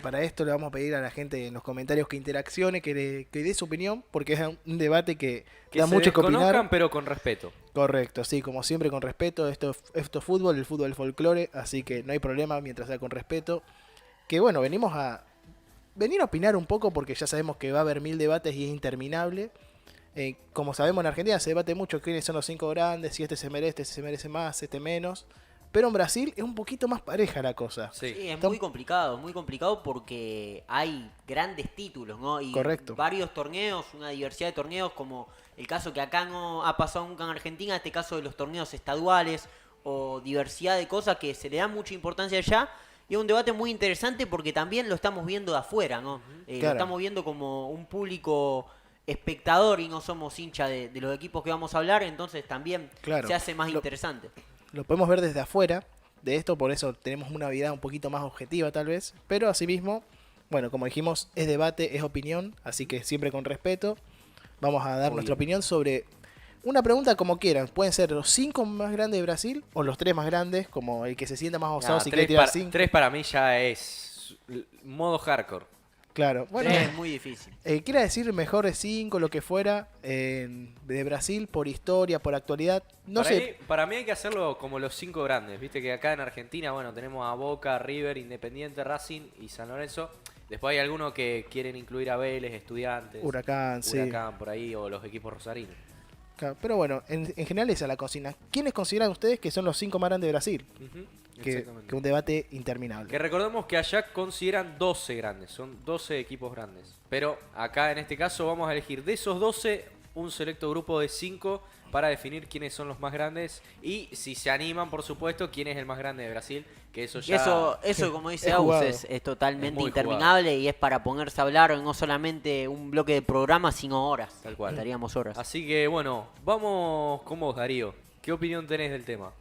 para esto le vamos a pedir a la gente en los comentarios que interaccione, que dé su opinión, porque es un debate que Que da se mucho que opinar. desconozcan, pero con respeto. Correcto, sí, como siempre con respeto. Esto es fútbol, el fútbol es folclore, así que no hay problema mientras sea con respeto. Que bueno, venir a opinar un poco porque ya sabemos que va a haber mil debates y es interminable. Como sabemos en Argentina se debate mucho quiénes son los cinco grandes, si este se merece más, este menos. Pero en Brasil es un poquito más pareja la cosa. Sí. Sí, es Está- muy complicado porque hay grandes títulos, ¿no? Y Correcto. varios torneos, una diversidad de torneos, como el caso que acá no ha pasado nunca en Argentina, este caso de los torneos estaduales o diversidad de cosas que se le da mucha importancia allá. Y es un debate muy interesante porque también lo estamos viendo de afuera, ¿no? Lo Claro. estamos viendo como un público espectador y no somos hincha de los equipos que vamos a hablar, entonces también Claro. se hace más Lo- interesante. Lo podemos ver desde afuera de esto, por eso tenemos una mirada un poquito más objetiva tal vez, pero asimismo, bueno, como dijimos, es debate, es opinión, así que siempre con respeto. Vamos a dar Muy nuestra bien. opinión sobre una pregunta como quieran. Pueden ser los cinco más grandes de Brasil o los tres más grandes, como el que se sienta más osado si quiere tirar cinco. Tres para mí ya es modo hardcore. Claro, bueno, Sí, es muy difícil. quiera decir mejores cinco, lo que fuera, de Brasil, por historia, por actualidad, no para, sé. para mí hay que hacerlo como los cinco grandes. Viste que acá en Argentina, bueno, tenemos a Boca, River, Independiente, Racing y San Lorenzo. Después hay algunos que quieren incluir a Vélez, Estudiantes, Huracán, sí. Huracán por ahí, o los equipos rosarinos. Claro, pero bueno, en general esa es la consigna. ¿Quiénes consideran ustedes que son los cinco más grandes de Brasil? Ujú, Que exactamente. un debate interminable. Que recordemos que allá consideran 12 grandes, son 12 equipos grandes. Pero acá en este caso vamos a elegir de esos 12 un selecto grupo de 5 para definir quiénes son los más grandes y si se animan, por supuesto, quién es el más grande de Brasil, que eso Y ya... eso como dice es Agus, jugado. es totalmente Es muy interminable y es para ponerse a hablar no solamente un bloque de programa, sino horas. Tal cual. Estaríamos horas. Así que bueno, vamos con vos, Darío. ¿Qué opinión tenés del tema?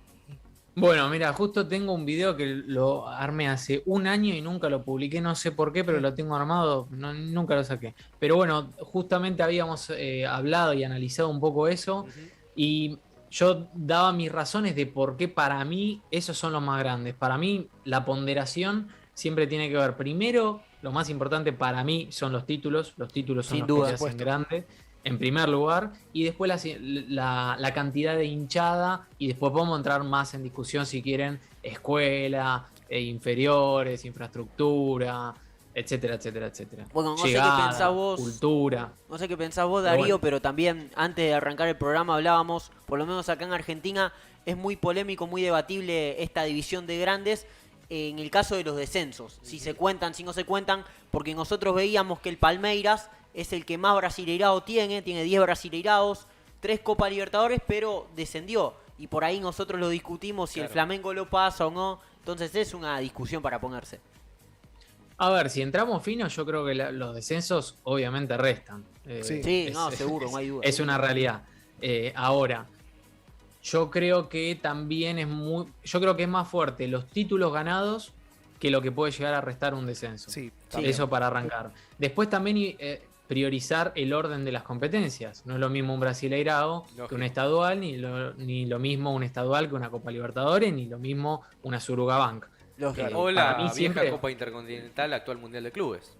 Bueno, mira, justo tengo un video que lo armé hace un año y nunca lo publiqué, no sé por qué, pero lo tengo armado, nunca lo saqué. Pero bueno, justamente habíamos hablado y analizado un poco eso y yo daba mis razones de por qué para mí esos son los más grandes. Para mí la ponderación siempre tiene que ver, primero, lo más importante para mí son los títulos son Sin los duda. que se hacen grandes. En primer lugar, y después la cantidad de hinchada, y después podemos entrar más en discusión si quieren, escuela, inferiores, infraestructura, etcétera, etcétera, etcétera. Bueno, no sé qué Llegada, pensás vos. cultura. No sé qué pensás vos, Pero Darío, bueno. pero también antes de arrancar el programa hablábamos, por lo menos acá en Argentina, es muy polémico, muy debatible esta división de grandes en el caso de los descensos. Si se cuentan, si no se cuentan, porque nosotros veíamos que el Palmeiras es el que más brasileirao tiene 10 brasileiraos, 3 Copa Libertadores, pero descendió. Y por ahí nosotros lo discutimos si el Claro. Flamengo lo pasa o no. Entonces es una discusión para ponerse. A ver, si entramos finos, yo creo que los descensos obviamente restan. Sí. Sí, no, seguro, no hay duda. Es una realidad. Ahora, yo creo que también yo creo que es más fuerte los títulos ganados que lo que puede llegar a restar un descenso. Sí, Sí. Eso para arrancar. Después también priorizar el orden de las competencias. No es lo mismo un Brasileirao que Lógico. un estadual, ni lo mismo un estadual que una Copa Libertadores, ni lo mismo una Surugabank. Lógico. O para la mí vieja siempre- Copa Intercontinental, actual Mundial de Clubes.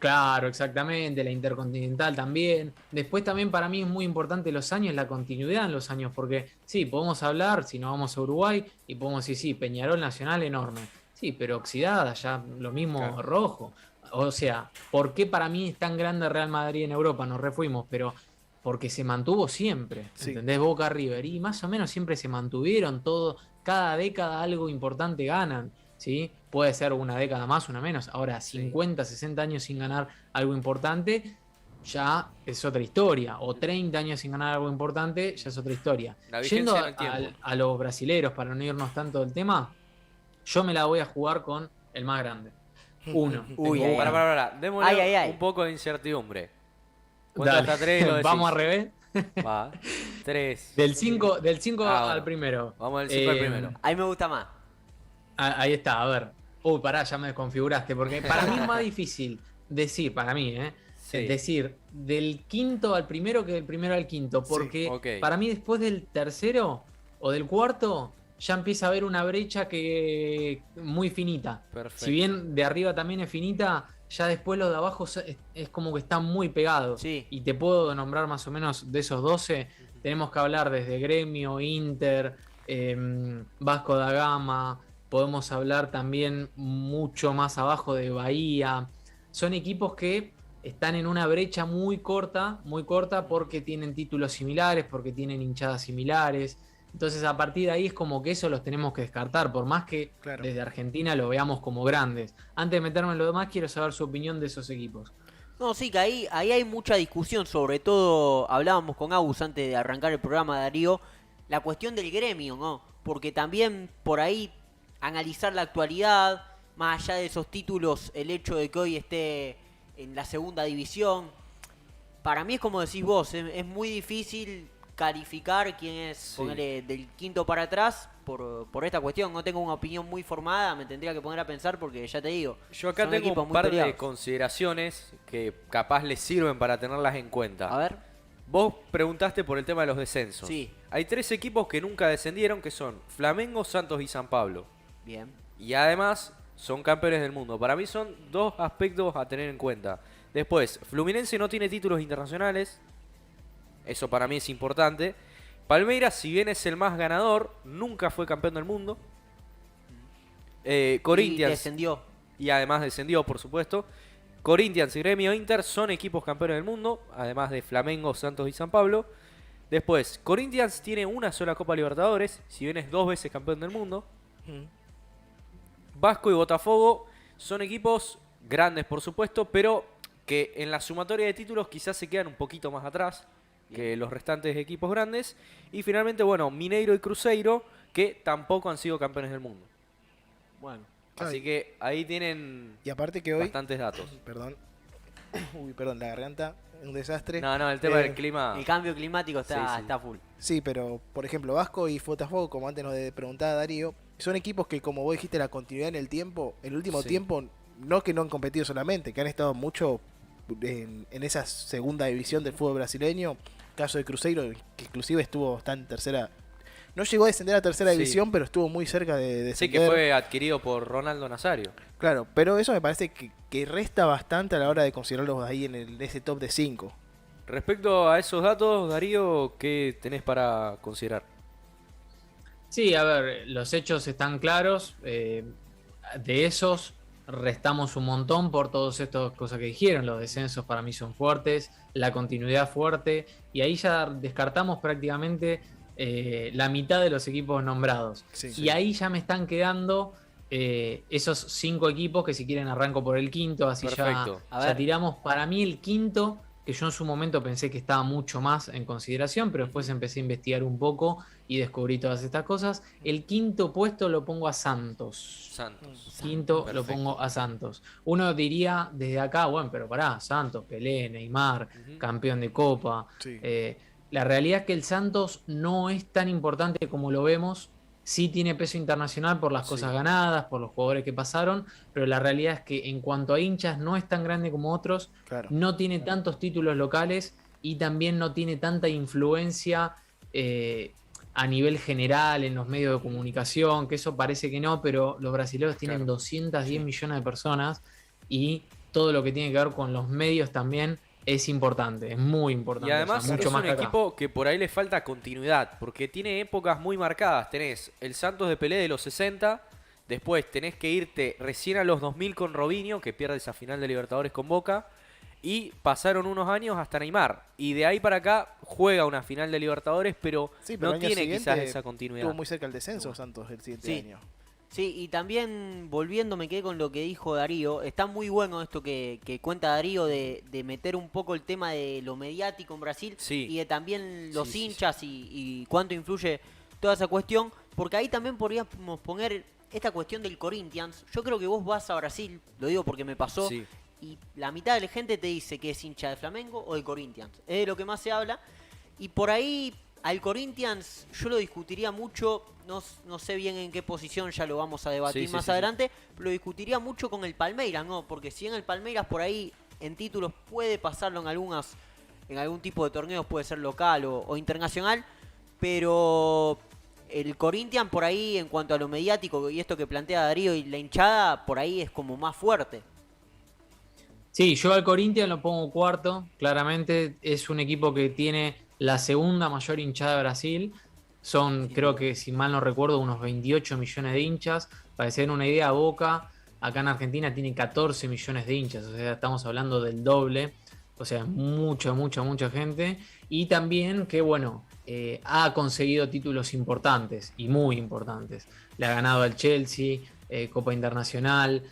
Claro, exactamente, la Intercontinental también. Después también para mí es muy importante los años, la continuidad en los años, porque sí, podemos hablar, si nos vamos a Uruguay, y podemos decir, sí, Peñarol Nacional enorme. Sí, pero Oxidada, ya lo mismo Claro. Rojo. O sea, ¿por qué para mí es tan grande Real Madrid en Europa? Nos refuimos, pero porque se mantuvo siempre, Sí. ¿entendés? Boca River, y más o menos siempre se mantuvieron todo, cada década algo importante ganan, ¿sí? Puede ser una década más, una menos. Ahora, 50, 60 años sin ganar algo importante, ya es otra historia. O 30 años sin ganar algo importante, ya es otra historia. La vigencia Yendo en el tiempo. a los brasileros, para no irnos tanto del tema, yo me la voy a jugar con el más grande. Uno. Uy, Tengo ay, uno. Para. Démosle Ay, ay, ay. un poco de incertidumbre. ¿Cuánto Dale. hasta 3 lo decís? Vamos al revés. Va. 3. Del 5 Ah, al bueno. primero. Vamos del 5 al Eh, primero. A mí me gusta más. Ahí está, a ver. Uy, pará, ya me desconfiguraste. Porque para mí es más difícil decir, para mí, Sí. decir del quinto al primero que del primero al quinto. Porque ok. para mí después del tercero o del cuarto ya empieza a haber una brecha que muy finita. Perfecto. Si bien de arriba también es finita, ya después los de abajo es como que están muy pegados. Sí. Y te puedo nombrar más o menos de esos 12, tenemos que hablar desde Gremio, Inter, Vasco da Gama, podemos hablar también mucho más abajo de Bahía. Son equipos que están en una brecha muy corta porque tienen títulos similares, porque tienen hinchadas similares. Entonces a partir de ahí es como que eso los tenemos que descartar, por más que Claro. desde Argentina lo veamos como grandes. Antes de meterme en lo demás, quiero saber su opinión de esos equipos. No, sí, que ahí hay mucha discusión, sobre todo hablábamos con Agus antes de arrancar el programa, Darío, la cuestión del gremio, ¿no? Porque también por ahí analizar la actualidad, más allá de esos títulos, el hecho de que hoy esté en la segunda división, para mí es como decís vos, es muy difícil calificar quién es, Sí. ponele, del quinto para atrás por esta cuestión. No tengo una opinión muy formada, me tendría que poner a pensar porque ya te digo. Yo acá son tengo equipos un muy par de peleados. consideraciones que capaz les sirven para tenerlas en cuenta. A ver, Vos preguntaste por el tema de los descensos. Sí. Hay 3 equipos que nunca descendieron, que son Flamengo, Santos y San Pablo. bien. Y además son campeones del mundo. Para mí son 2 aspectos a tener en cuenta. Después, Fluminense no tiene títulos internacionales. Eso para mí es importante. Palmeiras, si bien es el más ganador, nunca fue campeón del mundo. Y Corinthians, descendió. y además descendió, por supuesto. Corinthians y Gremio Inter son equipos campeones del mundo, además de Flamengo, Santos y San Pablo. Después, Corinthians tiene una sola Copa Libertadores, si bien es 2 veces campeón del mundo. Vasco y Botafogo son equipos grandes, por supuesto, pero que en la sumatoria de títulos quizás se quedan un poquito más atrás que los restantes equipos grandes. Y finalmente, bueno, Mineiro y Cruzeiro, que tampoco han sido campeones del mundo. Bueno. Así que ahí tienen Y aparte que hoy, bastantes datos. perdón, perdón, la garganta, un desastre. No, el tema Eh, del clima. El cambio climático Sí. está full. Sí, pero por ejemplo, Vasco y Botafogo, como antes nos preguntaba Darío, son equipos que, como vos dijiste, la continuidad en el tiempo, el último Sí. tiempo, no que no han competido solamente, que han estado mucho en esa segunda división del fútbol brasileño. Caso de Cruzeiro, que inclusive está en tercera. No llegó a descender a tercera Sí. división, pero estuvo muy cerca de Sí, descender. que fue adquirido por Ronaldo Nazario. Claro, pero eso me parece que resta bastante a la hora de considerarlos ahí en ese top de 5. Respecto a esos datos, Darío, ¿qué tenés para considerar? Sí, a ver, los hechos están claros. De esos restamos un montón por todas estas cosas que dijeron. Los descensos para mí son fuertes, la continuidad fuerte, y ahí ya descartamos prácticamente la mitad de los equipos nombrados. Sí. Y ahí ya me están quedando esos 5 equipos que, si quieren, arranco por el quinto, así Perfecto. A ya ver. tiramos. Para mí el quinto, que yo en su momento pensé que estaba mucho más en consideración, pero después empecé a investigar un poco y descubrí todas estas cosas. El quinto puesto lo pongo a Santos. Santos. Quinto lo Perfecto. pongo a Santos. Uno diría desde acá, bueno, pero pará, Santos, Pelé, Neymar, Ujú. campeón de Copa. Sí. La realidad es que el Santos no es tan importante como lo vemos. Sí tiene peso internacional por las Sí. cosas ganadas, por los jugadores que pasaron, pero la realidad es que en cuanto a hinchas no es tan grande como otros, Claro. no tiene tantos títulos locales y también no tiene tanta influencia a nivel general en los medios de comunicación, que eso parece que no, pero los brasileños tienen Claro. 210 millones de personas y todo lo que tiene que ver con los medios también es importante, es muy importante. Y además o sea, mucho es más un que acá. equipo que por ahí le falta continuidad, porque tiene épocas muy marcadas. Tenés el Santos de Pelé de los 60, después tenés que irte recién a los 2000 con Robinho, que pierde esa final de Libertadores con Boca, y pasaron unos años hasta Neymar. Y de ahí para acá juega una final de Libertadores, pero Sí, pero no el año tiene siguiente quizás esa continuidad. Estuvo muy cerca el descenso Santos el siguiente Sí. año. Sí, y también volviendo me quedé con lo que dijo Darío. Está muy bueno esto que cuenta Darío de meter un poco el tema de lo mediático en Brasil Sí. y de también los Sí, sí, hinchas y cuánto influye toda esa cuestión. Porque ahí también podríamos poner esta cuestión del Corinthians. Yo creo que vos vas a Brasil, lo digo porque me pasó, Sí. y la mitad de la gente te dice que es hincha de Flamengo o de Corinthians. Es de lo que más se habla. Y por ahí al Corinthians yo lo discutiría mucho, no sé bien en qué posición, ya lo vamos a debatir Sí, sí, más sí, adelante, pero lo discutiría mucho con el Palmeiras, ¿no? Porque si en el Palmeiras por ahí en títulos puede pasarlo en algún tipo de torneos, puede ser local o internacional, pero El Corinthians por ahí, en cuanto a lo mediático y esto que plantea Darío y la hinchada, por ahí es como más fuerte. Sí, yo al Corinthians lo pongo cuarto, claramente es un equipo que tiene la segunda mayor hinchada de Brasil, son creo que si mal no recuerdo unos 28 millones de hinchas, para que se den una idea, Boca acá en Argentina tiene 14 millones de hinchas, o sea, estamos hablando del doble, o sea, mucha gente, y también que bueno, ha conseguido títulos importantes y muy importantes, le ha ganado al Chelsea, Copa Internacional,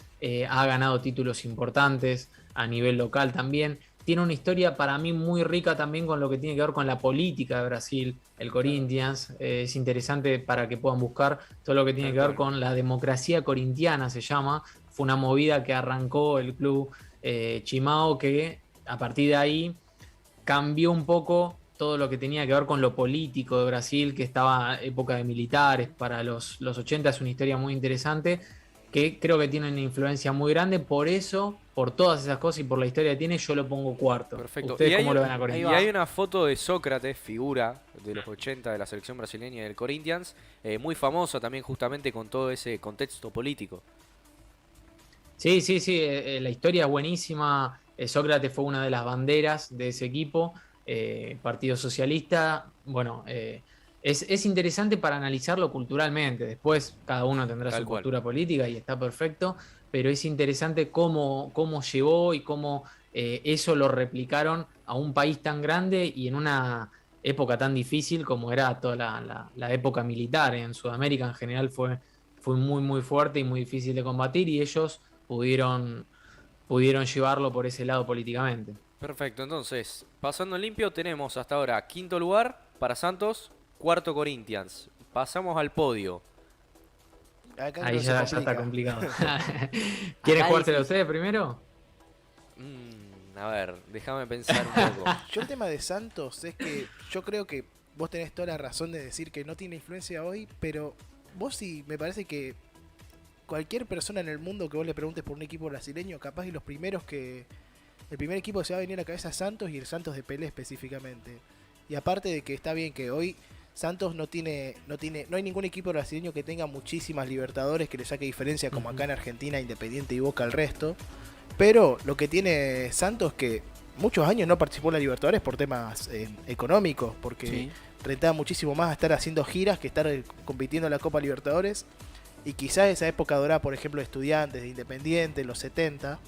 ha ganado títulos importantes a nivel local también. Tiene una historia para mí muy rica también con lo que tiene que ver con la política de Brasil, el Corinthians. Es interesante para que puedan buscar todo lo que tiene que ver con la democracia corintiana, se llama. Fue una movida que arrancó el club Chimao, que a partir de ahí cambió un poco todo lo que tenía que ver con lo político de Brasil, que estaba época de militares, para los 80 es una historia muy interesante, que creo que tiene una influencia muy grande, por eso, por todas esas cosas y por la historia que tiene, yo lo pongo cuarto. Perfecto. ¿Ustedes Y cómo hay lo un- ven a Y Corinthians? hay una foto de Sócrates, figura de los 80 de la selección brasileña y del Corinthians, muy famosa también justamente con todo ese contexto político. Sí, la historia es buenísima. Sócrates fue una de las banderas de ese equipo, Partido Socialista. Bueno, es interesante para analizarlo culturalmente. Después cada uno tendrá Tal su cual. postura política y está perfecto, pero es interesante cómo llevó y cómo eso lo replicaron a un país tan grande y en una época tan difícil como era toda la época militar. En Sudamérica en general fue muy fuerte y muy difícil de combatir y ellos pudieron llevarlo por ese lado políticamente. Perfecto, entonces, pasando en limpio, tenemos hasta ahora quinto lugar para Santos, cuarto Corinthians. Pasamos al podio. Acá Ahí creo que ya se está complica. complicado. ¿Quieren Acá jugársela difícil. ustedes primero? A ver, déjame pensar un poco. Yo el tema de Santos es que yo creo que vos tenés toda la razón de decir que no tiene influencia hoy, pero vos sí me parece que cualquier persona en el mundo que vos le preguntes por un equipo brasileño, capaz y los primeros que... El primer equipo que se va a venir a la cabeza es Santos y el Santos de Pelé específicamente. Y aparte de que está bien que hoy Santos no hay ningún equipo brasileño que tenga muchísimas Libertadores que le saque diferencia como acá en Argentina, Independiente y Boca al resto. Pero lo que tiene Santos es que muchos años no participó en la Libertadores por temas económicos, porque Sí. rentaba muchísimo más estar haciendo giras que estar compitiendo en la Copa Libertadores. Y quizás esa época dorada, por ejemplo, de Estudiantes, de Independiente, en los 70,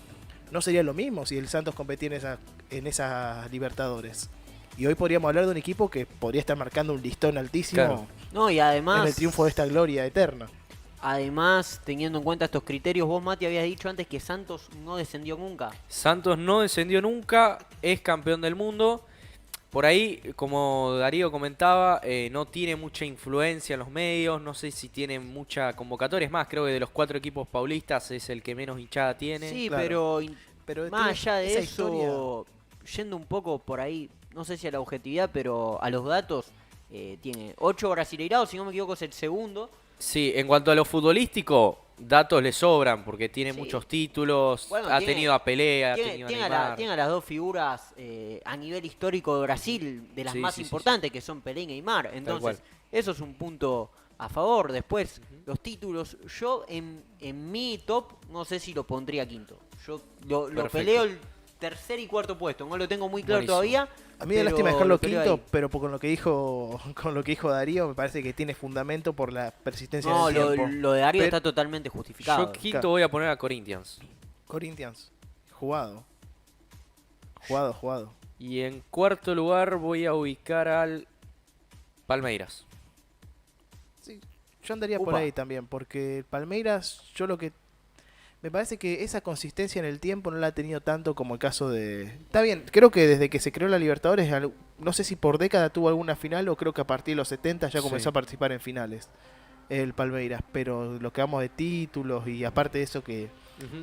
no sería lo mismo si el Santos competía en esas Libertadores. Y hoy podríamos hablar de un equipo que podría estar marcando un listón altísimo Claro. No, y en además, el triunfo de esta gloria eterna. además, teniendo en cuenta estos criterios, vos, Mati, habías dicho antes que Santos no descendió nunca. Santos no descendió nunca, es campeón del mundo. Por ahí, como Darío comentaba, no tiene mucha influencia en los medios, no sé si tiene mucha convocatoria. Es más, creo que de los 4 equipos paulistas es el que menos hinchada tiene. Sí, claro. pero Pero más tiene allá de esa eso, yendo un poco por ahí, no sé si a la objetividad, pero a los datos, tiene 8 brasileirados, si no me equivoco es el segundo. Sí, en cuanto a lo futbolístico, datos le sobran porque tiene Sí. muchos títulos, Bueno, ha tiene- tenido a Pelé, ha Tiene, tenido a tiene Neymar. tiene a las dos figuras a nivel histórico de Brasil, de las Sí, más sí, sí, importantes, que son Pelé y Neymar. Entonces, cual. eso es un punto a favor. Después, los títulos, yo en mi top, no sé si lo pondría quinto. Yo lo Perfecto. peleo el tercer y cuarto puesto, no lo tengo muy claro Buenísimo. todavía. A mí me da pero lástima dejarlo lo peleo quinto, ahí. pero con lo que dijo Darío, me parece que tiene fundamento por la persistencia No, del lo, tiempo. lo de Darío Pero- está totalmente justificado. Yo quinto Claro. voy a poner a Corinthians. Corinthians, jugado. Y en cuarto lugar voy a ubicar al Palmeiras. Sí, yo andaría por Upa. ahí también, porque el Palmeiras, yo lo que... Me parece que esa consistencia en el tiempo no la ha tenido tanto como el caso de... Está bien, creo que desde que se creó la Libertadores, no sé si por década tuvo alguna final o creo que a partir de los 70 ya comenzó Sí. a participar en finales el Palmeiras, pero lo que vamos de títulos y aparte de eso que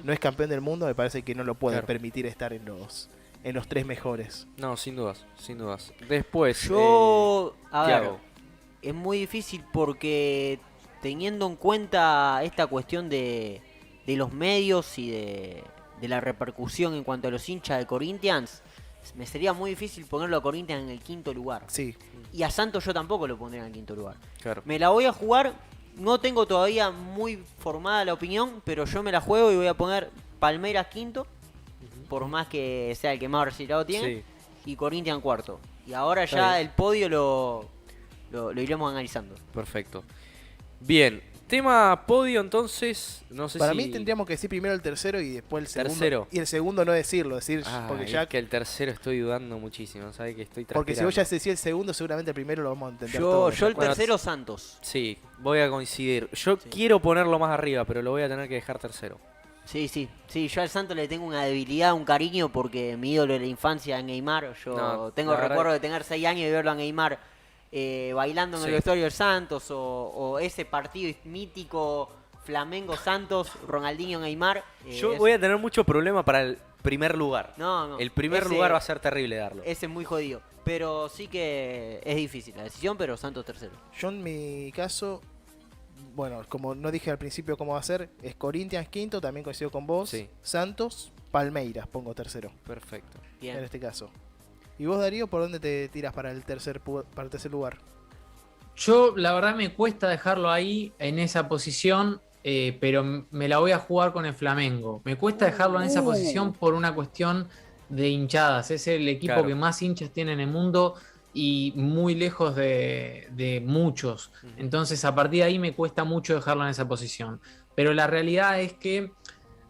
no es campeón del mundo, me parece que no lo puede Claro. permitir estar en los 3 mejores. No, sin dudas, sin dudas. Después, Yo, a ¿qué ver, hago? es muy difícil porque teniendo en cuenta esta cuestión de los medios y de la repercusión en cuanto a los hinchas de Corinthians, me sería muy difícil ponerlo a Corinthians en el quinto lugar. Sí, Y a Santos yo tampoco lo pondría en el quinto lugar. Claro. Me la voy a jugar, no tengo todavía muy formada la opinión, pero yo me la juego y voy a poner Palmeiras quinto, por más que sea el que más resultado tiene, Sí. y Corinthians cuarto. Y ahora Está ya bien. el podio lo iremos analizando. Perfecto. Bien, tema podio entonces, no sé Para si... mí tendríamos que decir primero el tercero y después el segundo. Tercero. Y el segundo no decirlo, porque Es ya que el tercero estoy dudando muchísimo, ¿sabes? Que estoy porque si vos ya transpirando. decís el segundo, seguramente el primero lo vamos a entender Yo todos. el Bueno, tercero Santos. Sí, voy a coincidir. Yo Sí. quiero ponerlo más arriba, pero lo voy a tener que dejar tercero. Sí, yo al Santos le tengo una debilidad, un cariño, porque mi ídolo de la infancia es Neymar. Yo No, tengo la verdad recuerdo que- de tener 6 años y verlo a Neymar bailando en Sí. el vestuario del Santos, o ese partido mítico Flamengo-Santos, Ronaldinho-Neymar. Yo voy a tener mucho problema para el primer lugar. No, El primer ese- lugar va a ser terrible darlo. Ese es muy jodido. Pero sí que es difícil la decisión, pero Santos tercero. Yo en mi caso, bueno, como no dije al principio cómo va a ser, es Corinthians quinto, también coincido con vos. Sí. Santos, Palmeiras, pongo tercero Perfecto. Bien. en este caso. ¿Y vos, Darío, por dónde te tiras para el tercer lugar? Yo, la verdad, me cuesta dejarlo ahí en esa posición, pero me la voy a jugar con el Flamengo. Me cuesta dejarlo en esa posición por una cuestión de hinchadas. Es el equipo Claro. que más hinchas tiene en el mundo y muy lejos de muchos. Ujú. Entonces, a partir de ahí me cuesta mucho dejarlo en esa posición. Pero la realidad es que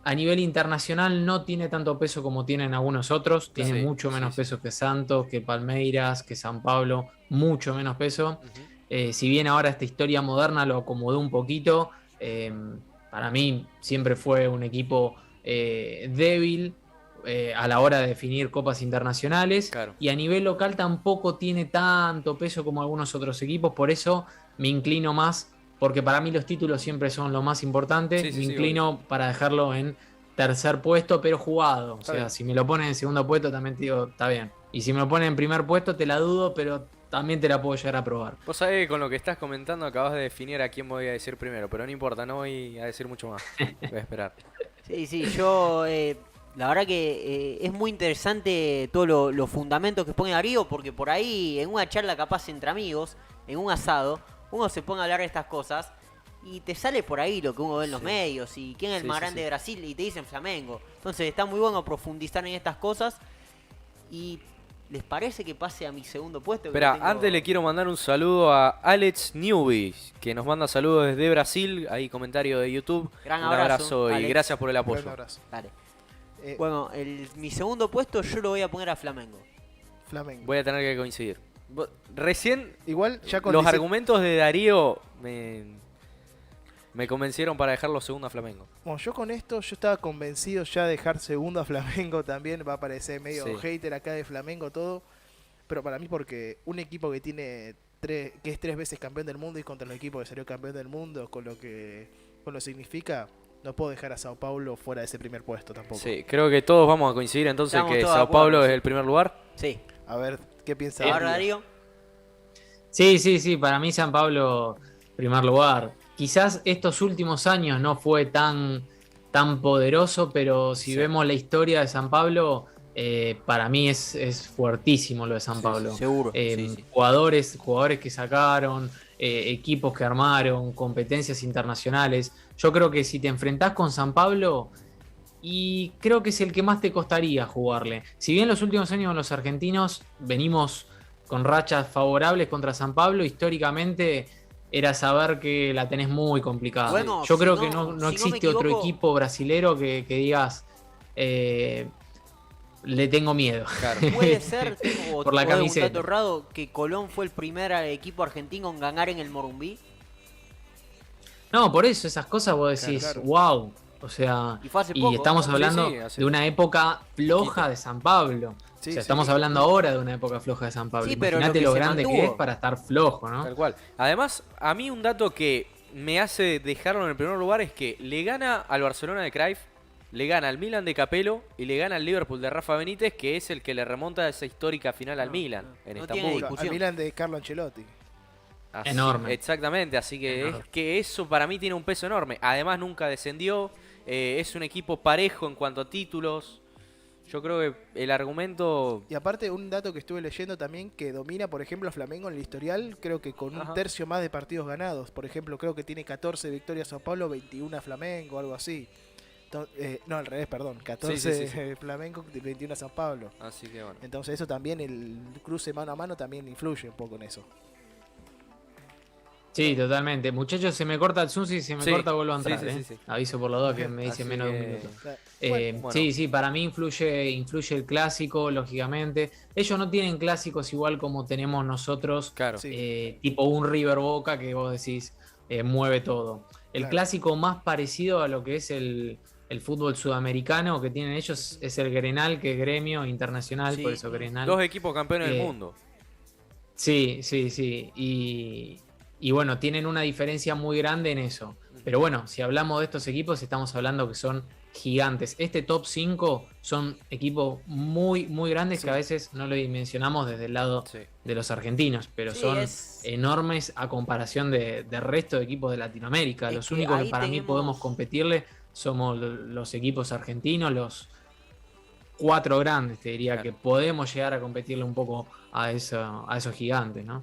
a nivel internacional no tiene tanto peso como tienen algunos otros. Tiene Sí, mucho menos sí. peso que Santos, que Palmeiras, que San Pablo. Mucho menos peso. Ujú. Si bien ahora esta historia moderna lo acomodó un poquito, para mí siempre fue un equipo débil a la hora de definir copas internacionales. Claro. Y a nivel local tampoco tiene tanto peso como algunos otros equipos, por eso me inclino más, porque para mí los títulos siempre son lo más importante, Sí, sí, me sí, inclino para dejarlo en tercer puesto, pero jugado. O Está sea, bien. si me lo ponen en segundo puesto también te digo, está bien. Y si me lo ponen en primer puesto te la dudo, pero también te la puedo llegar a probar. Vos sabés que con lo que estás comentando acabas de definir a quién voy a decir primero, pero no importa, no voy a decir mucho más. Voy a esperar. Sí, yo la verdad que es muy interesante todos los fundamentos que pone Darío, porque por ahí en una charla capaz entre amigos, en un asado, uno se pone a hablar de estas cosas y te sale por ahí lo que uno ve en los Sí. medios y quién es el Sí, más sí, grande sí. de Brasil y te dicen Flamengo. Entonces está muy bueno profundizar en estas cosas y ¿les parece que pase a mi segundo puesto? Que Espera, lo tengo- antes le quiero mandar un saludo a Alex Newby, que nos manda saludos desde Brasil, ahí comentario de YouTube. Gran Un abrazo, abrazo y Alex. gracias por el Un apoyo. abrazo. Dale. Eh, Bueno, mi segundo puesto yo lo voy a poner a Flamengo. Flamengo. Voy a tener que coincidir. Recién Igual ya con los dice- argumentos de Darío me convencieron para dejarlo segundo a Flamengo. Bueno, yo con esto, yo estaba convencido ya de dejar segundo a Flamengo también. Va a parecer medio Sí. hater acá de Flamengo todo. Pero para mí porque un equipo que tiene que es 3 veces campeón del mundo y contra los equipos que salió campeón del mundo, con lo que significa, no puedo dejar a Sao Paulo fuera de ese primer puesto tampoco. Sí, creo que todos vamos a coincidir entonces Estamos que todos de Sao acuerdo, Paulo sí. es el primer lugar. Sí. A ver, ¿qué piensa Ahora Darío? Darío. Sí, para mí San Pablo, primer lugar. Quizás estos últimos años no fue tan poderoso, pero si Sí. vemos la historia de San Pablo, para mí es fuertísimo lo de San Sí, Pablo. Seguro. Sí. Jugadores que sacaron, equipos que armaron, competencias internacionales. Yo creo que si te enfrentás con San Pablo, y creo que es el que más te costaría jugarle. Si bien los últimos años los argentinos venimos con rachas favorables contra San Pablo, históricamente era saber que la tenés muy complicada. Bueno, Yo si creo no- que no si no me existe otro equivoco- equipo brasilero que digas le tengo miedo. Claro. Puede ser, Por la un camiseta. dato errado, que Colón fue el primer equipo argentino en ganar en el Morumbí. No, por eso esas cosas vos decís, Claro. wow. O sea, Y fue hace y poco. estamos Sí, hablando sí, hace de una época floja poquito. de San Pablo. Sí, o sea, sí. estamos hablando ahora de una época floja de San Pablo. Sí, pero Imagínate lo lo que se grande que mantuvo. es para estar flojo, ¿no? Tal cual. Además, a mí un dato que me hace dejarlo en el primer lugar es que le gana al Barcelona de Cruyff, le gana al Milan de Capello y le gana al Liverpool de Rafa Benítez, que es el que le remonta esa histórica final al No, Milan no. en No Estambul. tiene Al discusión. Milan de Carlo Ancelotti. Así- Enorme. Exactamente, así que Enorme. es que eso para mí tiene un peso enorme. Además nunca descendió, es un equipo parejo en cuanto a títulos. Yo creo que el argumento... Y aparte, un dato que estuve leyendo también, que domina, por ejemplo, a Flamengo en el historial, creo que con Ajá. un tercio más de partidos ganados. Por ejemplo, creo que tiene 14 victorias Sao Paulo, 21 Flamengo, algo así. No, al revés, perdón. 14 sí. Flamengo, 21 Sao Paulo. Así que bueno. Entonces eso también, el cruce mano a mano también influye un poco en eso. Sí, totalmente. Muchachos, se me corta el Zoom, si se me Sí, corta vuelvo a sí, entrar. sí, sí. Aviso por los dos que me dice Así menos de un que- minuto. O sea, Bueno. Sí, para mí influye el clásico, lógicamente. Ellos no tienen clásicos igual como tenemos nosotros, Claro. Sí. tipo un River Boca que vos decís mueve todo. El Claro. clásico más parecido a lo que es el fútbol sudamericano que tienen ellos es el Grenal, que es Gremio Internacional, Sí. por eso Grenal. Dos equipos campeones del Eh, mundo. Sí. Y bueno, tienen una diferencia muy grande en eso. Pero bueno, si hablamos de estos equipos, estamos hablando que son gigantes. Este top 5 son equipos muy, muy grandes Sí. que a veces no lo dimensionamos desde el lado Sí. de los argentinos, pero Sí, son es- enormes a comparación del resto de equipos de Latinoamérica. Es Los que únicos que ahí para mí tenemos- podemos competirle somos los equipos argentinos, los 4 grandes, te diría, Claro. que podemos llegar a competirle un poco a esos gigantes, ¿no?